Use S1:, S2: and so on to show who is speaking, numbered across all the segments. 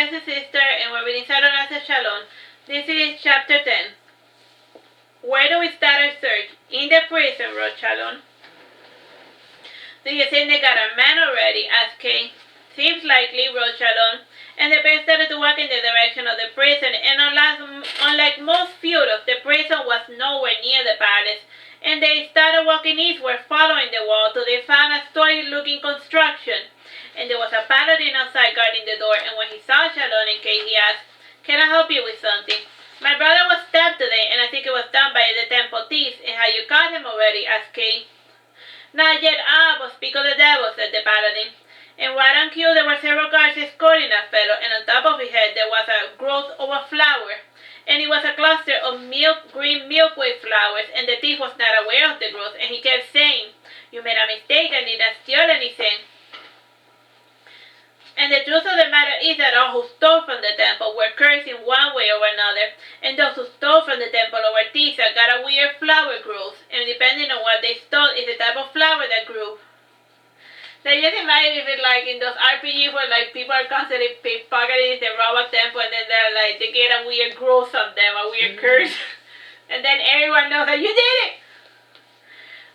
S1: Jesse's sister, and we're reading Saturnastra Chalon. This is chapter 10. Where do we start our search? In the prison, wrote Chalon. Do you think they got a man already? asked Kay. Seems likely, wrote Chalon. And the pair started to walk in the direction of the prison, and unlike most feudals, the prison was nowhere near the palace. And they started walking eastward, following the wall, till they found a stoic-looking construction. And there was a paladin outside guarding the door, and when he saw Chalon and Kay, he asked, "Can I help you with something? My brother was stabbed today, and I think it was done by the temple thieves, and have you caught him already?" asked Kay. "Not yet, but speak of the devil," said the paladin. And right on cue, there were several guards escorting that fellow, and on top of his head there was a growth of a flower. And it was a cluster of green milkweed flowers, and the thief was not aware of the growth, and he kept saying, "You made a mistake, I did not steal anything." And the truth of the matter is that all who stole from the temple were cursed in one way or another, and those who stole from the temple or were thieves got a weird flower growth, and depending on what they stole is the type of flower that grew. So just imagine if it's like in those RPGs where like people are constantly pickpocketing, they rob a temple, and then they get a weird growth on them, a weird curse, and then everyone knows that you did it.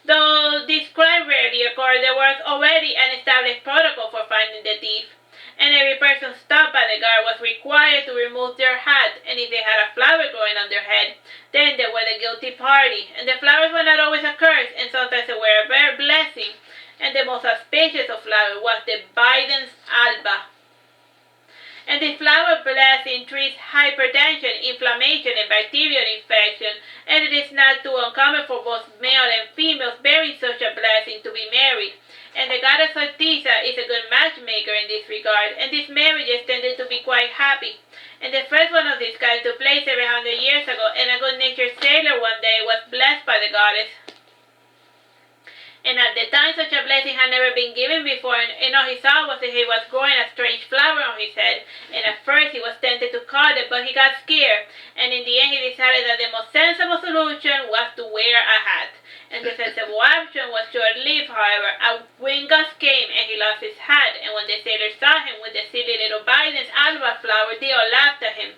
S1: Though this crime rarely occurred, there was already an established protocol for finding the thief. And every person stopped by the guard was required to remove their hat, and if they had a flower growing on their head, then they were the guilty party. And the flowers were not always a curse, and sometimes they were a very blessing. And the most auspicious of flowers was the Biden's alba. And the flower blessing treats hypertension, inflammation, and bacterial infection, and it is not too uncommon for both male and females bearing such a blessing to be married. And the goddess Artsy is a good matchmaker in this regard, and these marriages tended to be quite happy. And the first one of these kind took place 700 years ago, and a good-natured sailor one day was blessed by the goddess. And at the time, such a blessing had never been given before, and all he saw was that he was growing a strange flower on his head. And at first he was tempted to cut it, but he got scared, and in the end he decided that the most sensible solution was to wear a hat. And the sensible option was short-lived, however. A wind gust came, and he lost his hat, and when the sailors saw him with the silly little Biden's alba flower, they all laughed at him.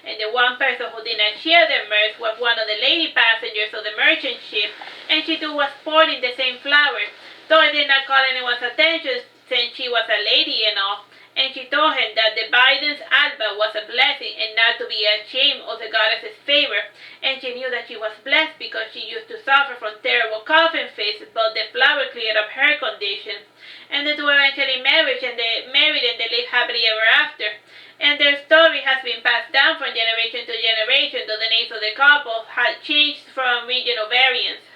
S1: And the one person who did not share their mirth was one of the lady passengers of the merchant ship, and she too was sporting the same flower, though it did not call anyone's attention since she was a lady and all. And she told him that the Biden's alba was a blessing and not to be ashamed of the goddess's favor. And she knew that she was blessed because she used to suffer from terrible coughing fits, but the flower cleared up her condition. And the two eventually married, and they lived happily ever after. And their story has been passed down from generation to generation, though the names of the couple had changed from regional variants.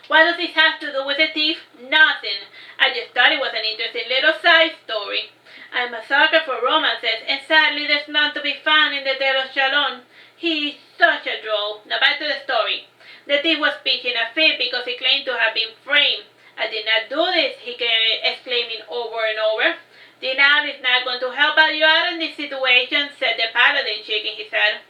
S1: What does this have to do with the thief? Nothing. I just thought it was an interesting little side story. I'm a sucker for romances, and sadly there's none to be found in the tale of Chalon. He's such a droll. Now back to the story. The thief was pitching a fit because he claimed to have been framed. "I did not do this," he kept exclaiming over and over. "Denial is not going to help you out in this situation," said the paladin, shaking his head.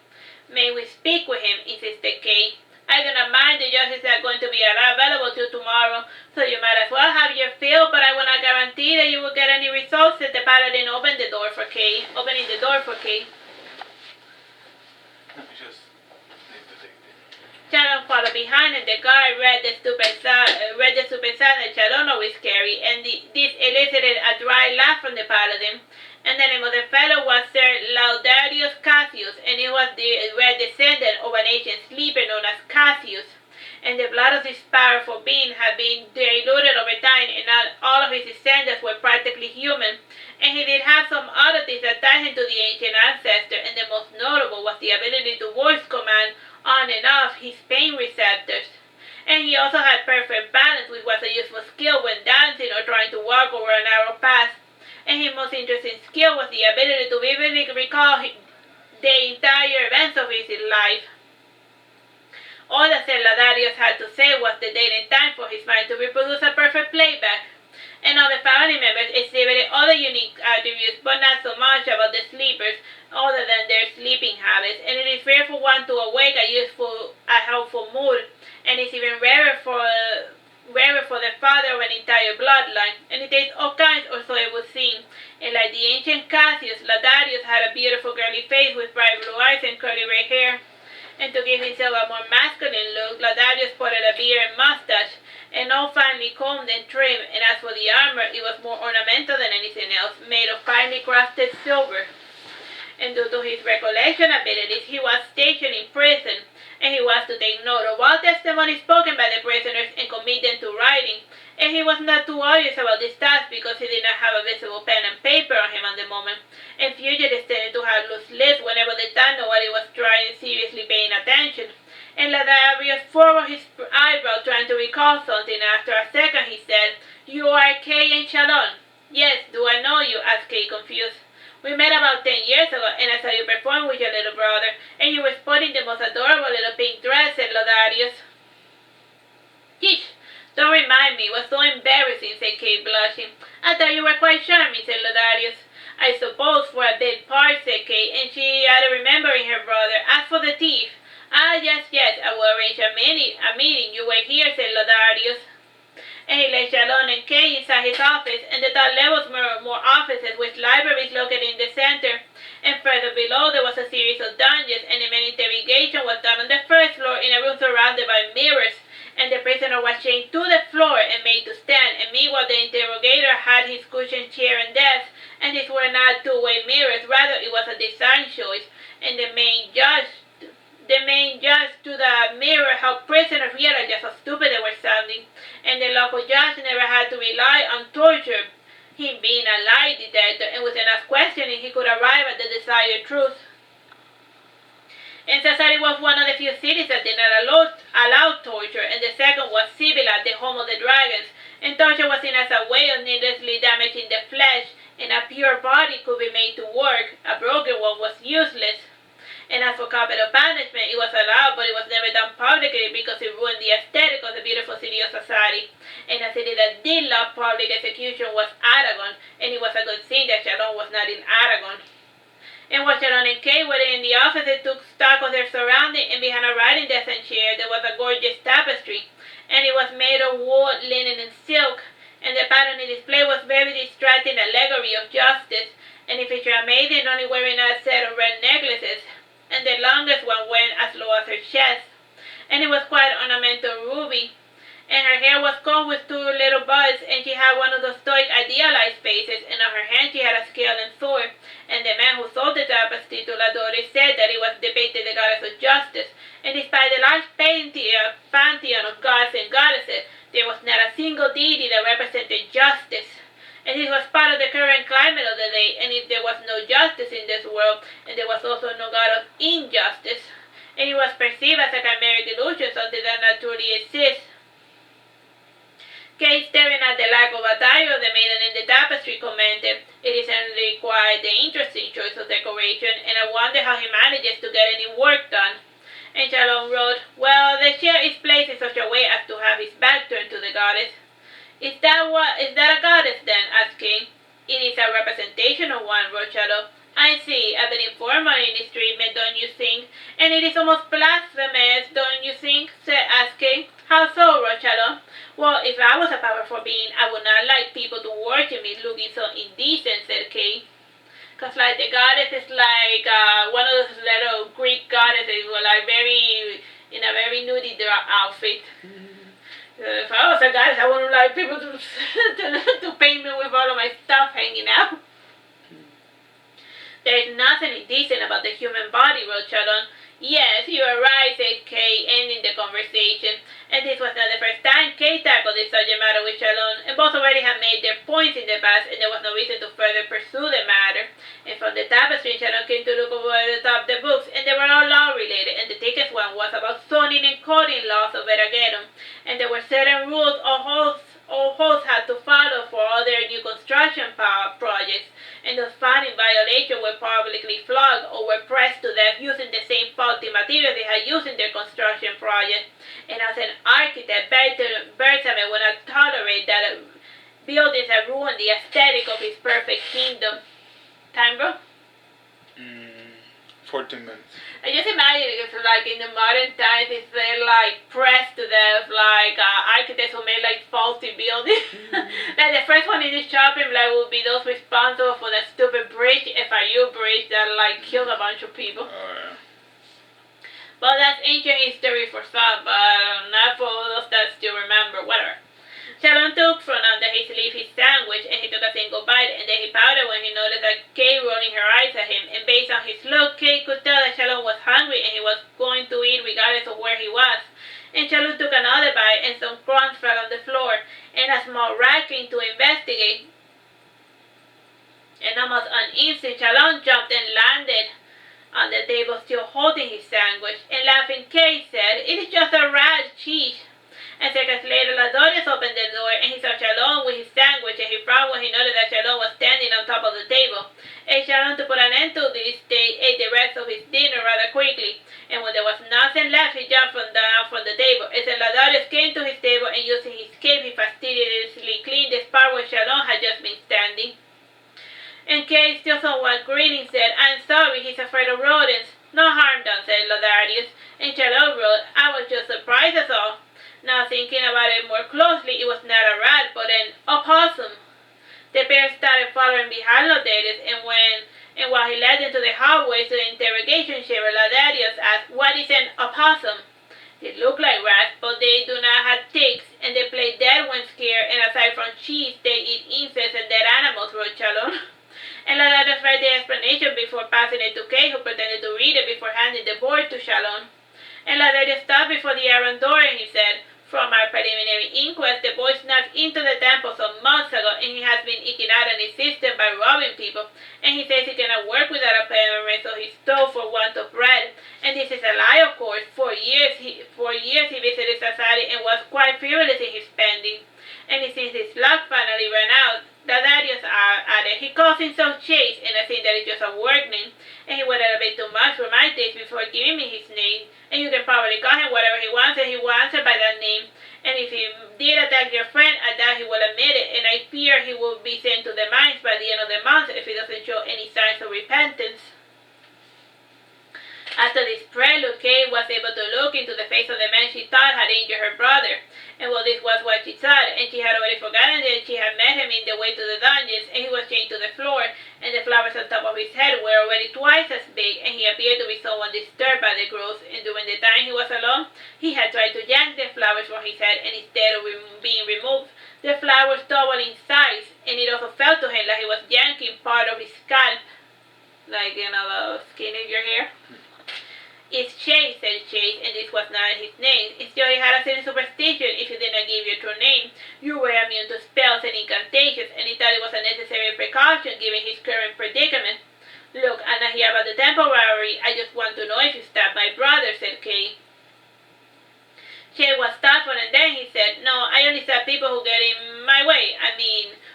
S1: "May we speak with him?" insisted Kay. "I do not mind. The judge is not going to be available till tomorrow, so you might as well have your fill, but I will not guarantee that you will get any results," said the paladin, opening the door for Kay. Chalon followed behind, and the guard read the stupid sign that Chalon always carried, and this elicited a dry laugh from the paladin. And the name of the fellow was Sir Laudarius Cassius, and he was the red descendant of an ancient sleeper known as Cassius. And the blood of this powerful being had been diluted over time, and all of his descendants were practically human. And he did have some oddities that tied him to the ancient ancestor, and the most notable was the ability to voice command on and off his pain receptors. And he also had perfect balance, which was a useful skill when dancing or trying to walk over a narrow path. And his most interesting skill was the ability to vividly recall the entire events of his life. All that Sir Laudarius had to say was the date and time for his mind to reproduce a perfect playback. And all the family members exhibited other unique attributes, but not so much about the sleepers, other than their sleeping habits. And it is rare for one to awake a helpful mood, and it's even rarer for the father of an entire bloodline. And it takes all kinds, or so it would seem. And like the ancient Cassius, Ladarius had a beautiful girly face with bright blue eyes and curly red hair. And to give himself a more masculine look, Ladarius sported a beard and mustache, and all finely combed and trimmed, and as for the armor, it was more ornamental than anything else, made of finely crafted silver. And due to his recollection abilities, he was stationed in prison, and he was to take note of all testimony spoken by the prisoners and commit them to writing. And he was not too obvious about this task because he did not have a visible pen and paper on him at the moment, and fugitives tended to have loose lips whenever they thought nobody was seriously paying attention. And Ladarius furrowed his eyebrow trying to recall something, and after a second he said, "You are Kay and Chalon." "Yes, do I know you?" asked Kay, confused. "We met about 10 years ago, and I saw you perform with your little brother, and you were sporting the most adorable little pink dress," said Ladarius. "Yeesh, don't remind me, it was so embarrassing," said Kay, blushing. "I thought you were quite charming," said Ladarius. "I suppose for a bit part," said Kay, and she added, remembering her brother. "As for the thief." "Ah, yes, I will arrange a meeting. You wait here," said Ladarius. And he led Chalon and Kay inside his office, and the top levels were more offices with libraries located in the center. And further below there was a series of dungeons, and the main interrogation was done on the first floor in a room surrounded by mirrors. And the prisoner was chained to the floor and made to stand, and meanwhile the interrogator had his cushioned chair and desk, and these were not two-way mirrors, rather it was a design choice. And the main judge to the mirror helped prisoners realize just how stupid they were sounding, and the local judge never had to rely on torture, him being a lie detector, and with enough questioning he could arrive at the desired truth. And Cesare was one of the few cities that did not allow torture, and the second was Sibila, the home of the dragons, and torture was seen as a way of needlessly damaging the flesh, and a pure body could be made to work, a broken one was useless. And as for capital punishment, it was allowed, but it was never done publicly because it ruined the aesthetic of the beautiful city of Sassari. And a city that did love public execution was Aragon, and it was a good thing that Chalon was not in Aragon. And while Chalon and Kay were in the office, they took stock of their surroundings, and behind a writing desk and chair there was a gorgeous tapestry, and it was made of wool, linen, and silk, and the pattern in display was very distracting allegory of justice, and it featured a maiden only wearing a set of red necklaces, and the longest one went as low as her chest, and it was quite ornamental ruby, and her hair was combed with two little buds, and she had one of those stoic idealized faces, and on her hand she had a scale and sword, and the man who sold the tapestry to Ladori said that it was depicted the goddess of justice, and despite the large pantheon of gods and goddesses, there was not a single deity that represented justice. And this was part of the current climate of the day, and if there was no justice in this world, and there was also no god of injustice, and it was perceived as a chimeric illusion, something that not truly exists. Kay, staring at the lack of attire of the maiden in the tapestry, commented, "It is certainly quite the interesting choice of decoration, and I wonder how he manages to get any work done." And Chalon wrote, "Well, the chair is placed in such a way as to have his back turned to the goddess." Is that a goddess then?" asked Kay. "It is a representation of one," wrote Chalon. "I see. I've been informed in his treatment, don't you think? And it is almost blasphemous, don't you think?" asked Kay. "How so?" wrote Chalon. "Well, if I was a powerful being, I would not like people to worship me looking so indecent," said Kay. "Cause like the goddess is like one of those little Greek goddesses who are like in a very nudie outfit. If I was a goddess, I wouldn't like people to paint me with all of my stuff hanging out." "There is nothing indecent about the human body," wrote Chalon. "Yes, you are right," said Kay, ending the conversation. And this was not the first time Kay tackled this subject matter with Chalon, and both already had made their points in the past, and there was no reason to further pursue the matter. And from the tapestry, Chalon came to look over the top of the books, and they were all law-related, and the thickest one was about zoning and coding laws of Verageddon, and there were certain rules all hosts had to follow for all their new construction projects, and those found in violation were publicly flogged or were pressed to death using the same faulty material they had used in their construction project. And as an architect, Bertame would not tolerate that buildings that ruined the aesthetic of his perfect kingdom. Time, bro?
S2: 14 minutes.
S1: I just imagine if, like, in the modern times, if they're, like, pressed to death, like, architects who made, like, faulty buildings. Like, the first one in the shopping block would be those responsible for the stupid bridge, FIU bridge, that, like, killed a bunch of people.
S2: Oh, yeah.
S1: Well, that's ancient history for some, but not for those that still remember, whatever. Chalon took from under his sleeve his sandwich, and he took a single bite, and then he pouted when he noticed that Kay rolling her eyes at him, and based on his look, Kay could tell that Chalon was hungry, and he was going to eat regardless of where he was. And Chalon took another bite, and some crumbs fell on the floor, and a small rat came to investigate. And almost on instant, Chalon jumped and landed on the table, still holding his sandwich, and laughing, Kay said, "It is just a rat, cheese." And seconds later, Ladorius opened the door, and he saw Chalon with his sandwich, and he frowned when he noticed that Chalon was standing on top of the table. And Chalon, to put an end to this, they ate the rest of his dinner rather quickly, and when there was nothing left, he jumped down from the table. And then Ladorius came to his table, and using his cape, he fastidiously cleaned the spot where Chalon had just been standing. And Kay, still somewhat grinning, said, "I'm sorry, he's afraid of rodents." "No harm done," said Ladorius. And Chalon wrote, "I was just surprised, that's all." Now, thinking about it more closely, it was not a rat, but an opossum. The pair started following behind Ladarius, and while he led them to the hallway to the interrogation chamber, Ladarius asked, "What is an opossum?" "They look like rats, but they do not have ticks, and they play dead when scared, and aside from cheese, they eat insects and dead animals," wrote Chalon. And Ladarius read the explanation before passing it to Kay, who pretended to read it before handing the board to Chalon. And Ladarius stopped before the iron door, and he said, "From our preliminary inquest, the boy snuck into the temple some months ago, and he has been eking out an existence by robbing people. And he says he cannot work without a payment, so he stole for want of bread. And this is a lie, of course. For years he visited society and was quite frivolous in his spending. And since his luck finally ran out, Ladarius added, he calls himself Chase, and I think that is just a work name. And he went a bit too much for my taste before giving me his name. And you can probably call him whatever he wants, and he will answer by that name. And if he did attack your friend, I doubt he will admit it, and I fear he will be sent to the mines by the end of the month if he doesn't show any signs of repentance." After this prelude, Kay was able to look into the face of the man she thought had injured her brother. And well, this was what she thought, and she had already forgotten that she had met him in the way to the dungeons, and he was chained to the floor, and the flowers on top of his head were already twice as big, and he appeared to be somewhat disturbed by the growth, and during the time he was alone, he had tried to yank the flowers from his head, and instead of being removed, the flowers doubled in size, and it also felt to him like he was yanking part of his scalp, like, the skin of your hair. "It's Chase," said Chase, and this was not his name. Still, he had a certain superstition. If you did not give your true name, you were immune to spells and incantations, and he thought it was a necessary precaution given his current predicament. "Look, I'm not here about the temple robbery. I just want to know if you stabbed my brother," said Kay. Chase was thoughtful, and then he said, "No, I only stab people who get in my way.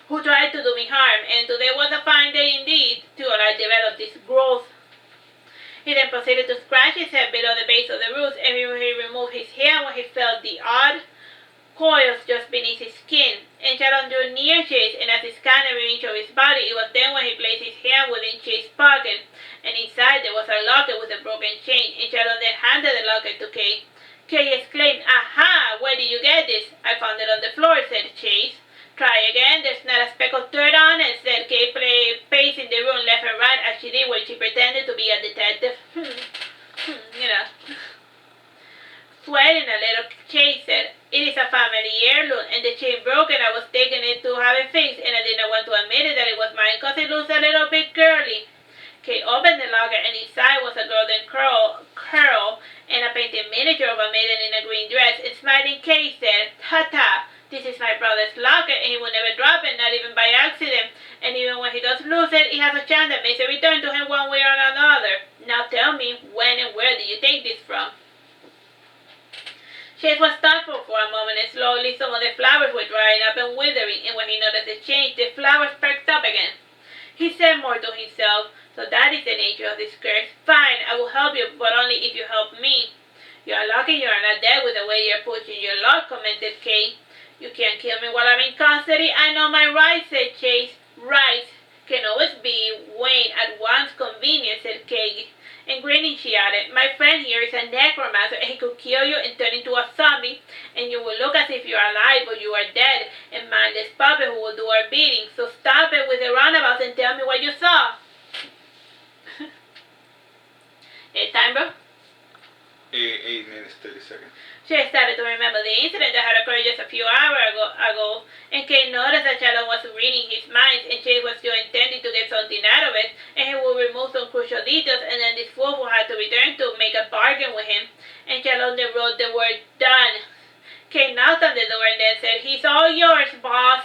S1: Who tried to do me harm, and today was a fine day indeed till I developed this growth." He then proceeded to scratch his head below the base of the roots, and he removed his hand when he felt the odd coils just beneath his skin. And Chalon drew near Chase, and as he scanned every inch of his body, it was then when he placed his hand within Chase's pocket, and inside there was a locket with a broken chain, and Chalon then handed the locket to Kay. Kay exclaimed, "Aha! Where did you get this?" "I found it on the floor," said Chase. "Try again, there's not a speck of dirt on it," said Kay, pacing the room left and right as she did when she pretended to be a detective. Sweating a little, Chase said, "It is a family heirloom, and the chain broke, and I was taking it to have it fixed, and I did not want to admit it that it was mine because it looks a little bit girly." Kay opened the locket, and inside was a golden curl and a painted miniature of a maiden in a green dress, and smiling, Kay said, "Ta-ta! This is my brother's locket, and he will never drop it, not even by accident. And even when he does lose it, he has a chance that makes it return to him one way or another. Now tell me, when and where did you take this from?" Chase was thoughtful for a moment, and slowly some of the flowers were drying up and withering, and when he noticed the change, the flowers perked up again. He said more to himself, "So that is the nature of this curse. Fine, I will help you, but only if you help me." "You are lucky you are not dead with the way you are pushing your luck," commented Kay. "You can't kill me while I'm in custody. I know my rights," said Chase. "Rights can always be weighed at one's convenience," said Kay. And grinning, she added, my friend here is a necromancer, and he could kill you and turn into a zombie, and you will look as if you are alive but you are dead, and mindless puppet who will do our bidding. So stop it with the roundabouts and tell me what you saw. Time, bro?
S2: 8 minutes, 30 seconds.
S1: She started to remember the incident that had occurred just a few hours ago, and Kay noticed that Chalon was reading his mind, and Chase was still intending to get something out of it, and he would remove some crucial details, and then this fool would have to return to make a bargain with him, and Chalon then wrote the word done. Kay knocked on the door and then said, he's all yours, boss.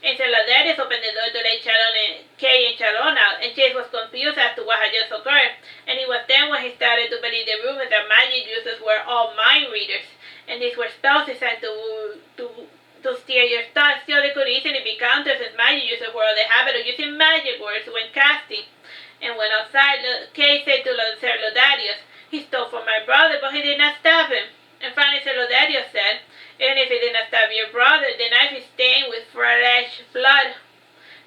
S1: And Celadarius opened the door to let Chalon and Kay and Chalon out, and Chase was confused as to what had just occurred, and it was then when he started to believe the rumors that magic users were all mind readers, and these were spells designed to steer your thoughts, so they could easily be countered since magic users were in the habit of using magic words when casting. And when outside, Kay said to Sir Lodarius, he stole from my brother, but he did not stab him. And finally, Sir Lodarius said, even if he did not stab your brother, the knife is stained with fresh blood.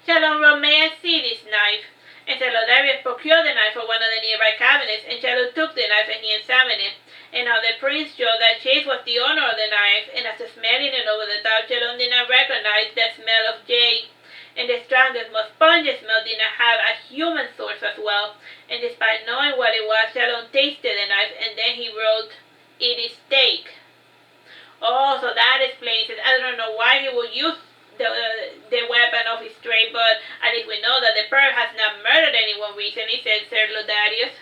S1: Chalon wrote, may I see this knife? And Sir Lodarius procured the knife from one of the nearby cabinets, and Chalon took the knife and he examined it. And now the prince showed that Chase was the owner of the knife, and after smelling it over the top, Chalon did not recognize the smell of jade. And the strongest, most pungent smell did not have a human source as well. And despite knowing what it was, Chalon tasted the knife, and then he wrote, it is steak. Oh, so that explains it. I don't know why he would use the weapon of his trade, but at least we know that the perp has not murdered anyone recently, said Sir Lodarius.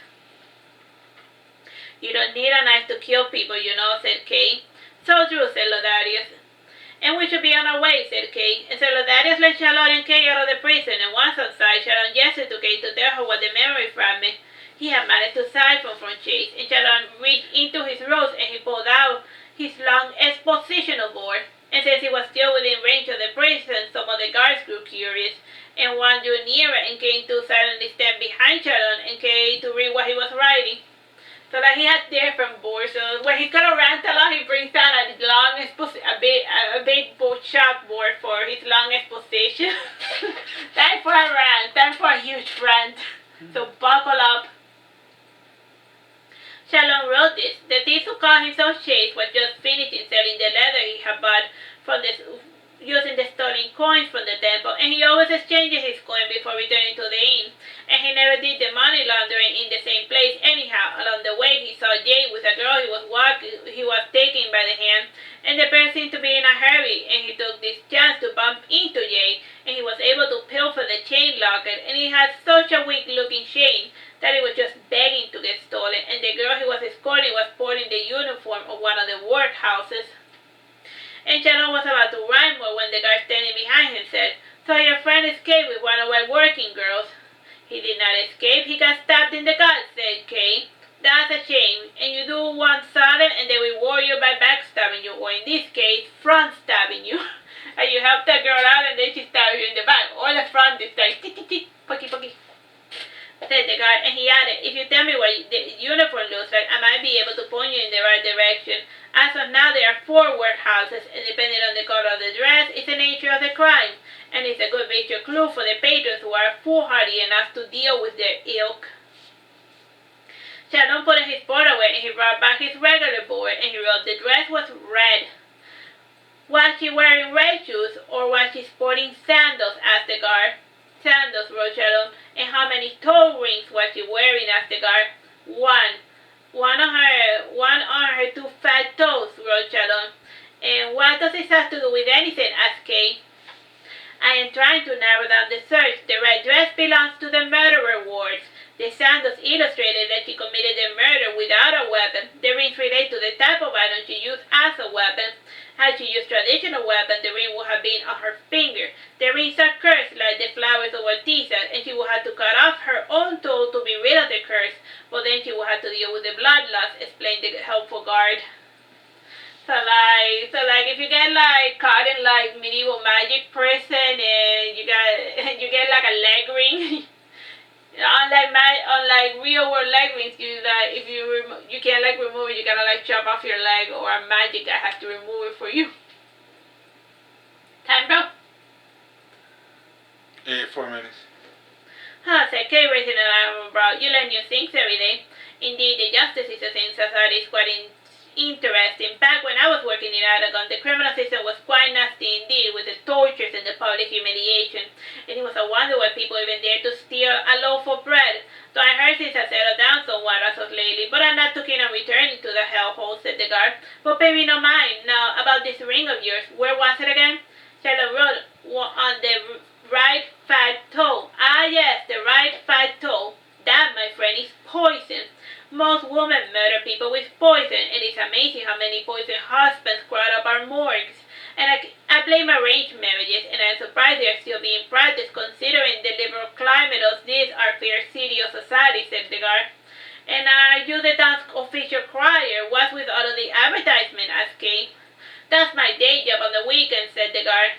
S1: You don't need a knife to kill people, you know, said Kay. So true, said Lodarius. And we should be on our way, said Kay. And Sir Lodarius let Chalon and Kay out of the prison, and once outside, Chalon gestured to Kay to tell her what the memory fragment he had managed to siphon from Chase, and Chalon reached into his robes and he pulled out his long expositional board, and since he was still within range of the prison, some of the guards grew curious, and one drew nearer and came to silently stand behind Chalon and Kay to read what he was writing. So like he has different boards, so when he's gonna rant a lot, he brings out a long a big chalkboard for his long exposition. Time for a rant, time for a huge rant. So buckle up. Chalon wrote this. The thief who called himself Chase was just finishing selling the leather he had bought from using the stolen coins from the temple, and he always exchanges his coin before returning to the inn, and he never did the money laundering in the same place anyhow. Along the way, he saw Jay with a girl he was taking by the hand, and the pair seemed to be in a hurry, and he took this chance to bump into Jay, and he was able to pilfer the chain locket, and he had such a weak-looking chain that it was just begging to get stolen, and the girl he was escorting was sporting the uniform of one of the workhouses. And Chalon was about to rhyme more when the guard standing behind him said, so your friend escaped with one of our working girls. He did not escape, he got stabbed in the gut, said Kay. That's a shame, and you do want sudden and they reward you by backstabbing you, or in this case, front stabbing you. And you help that girl out and then she stabs you in the back, or the front this time, tick, tick, tick, pokey, pokey. Said the guard, and he added, if you tell me what the uniform looks like, I might be able to point you in the right direction. As of now, there are 4 workhouses, and depending on the color of the dress, is the nature of the crime, and it's a good visual clue for the patrons who are foolhardy enough to deal with their ilk. Chalon put his board away, and he brought back his regular board, and he wrote the dress was red. Was she wearing red shoes, or was she sporting sandals? Asked the guard. Sandals, wrote Chalon. And how many toe rings was she wearing? Asked the guard. 1. One on her 2 fat toes, wrote Chalon. And what does this have to do with anything? Asked Kay. I am trying to narrow down the search. The red dress belongs to the murderer wards. The sandals illustrated that she committed the murder without a weapon. The rings relate to the type of item she used as a weapon. Had she used traditional weapon, the ring would have been on her finger. The rings are cursed like the flowers of Artsy, and she would have to cut off her own toe to be rid of the curse, but then she would have to deal with the blood loss, explained the helpful guard. So like if you get like caught in like medieval magic prison and you get like a leg ring, unlike real world leg rings, you like if you can't like remove it, you gotta like chop off your leg, or a magic guy has to remove it for you. Time, bro?
S2: 4 minutes.
S1: Said Kay, raising an eyebrow. You learn new things every day. Indeed, the justice system in society is quite interesting. Back when I was working in Aragon, the criminal system was quite nasty indeed, with the tortures and the public humiliation. And it was a wonder why people even dared to steal a loaf of bread. So I heard things have settled down somewhat as of lately, but I'm not too keen on returning to the hellhole, said the guard. But pay me no mind. Now, about this ring of yours, where was it again? Chalon wrote on the right fat toe. Ah yes, the right fat toe. That, my friend, is poison. Most women murder people with poison, and it's amazing how many poisoned husbands crowd up our morgues. And I blame arranged marriages, and I'm surprised they are still being practiced considering the liberal climate of this, our fair city of society, said the guard. And are you the town's official crier? What's with all of the advertisement? Asked Kay. That's my day job on the weekend, said the guard.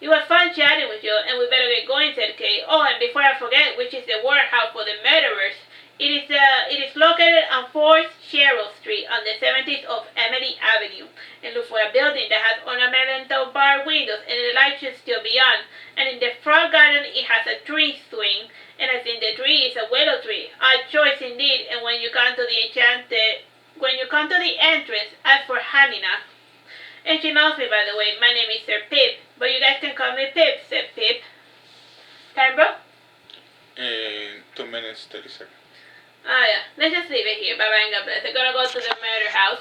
S1: It was fun chatting with you, and we better get going, said Kay. Oh, and before I forget, which is the warehouse for the murderers? It is located on 4th Sherrill Street on the 70th of Emily Avenue. And look for a building that has ornamental bar windows and the light should still be on. And in the front garden it has a tree swing. And I think the tree is a willow tree. Odd choice indeed. And when you come to the entrance, ask for Hannina. And she knows me, by the way. My name is Sir Pip. But you guys can call me Pip, said Pip. Time, bro?
S2: In 2 minutes, 30 seconds.
S1: Oh yeah, let's just leave it here. Bye bye and God bless. I'm gonna go to the murder house.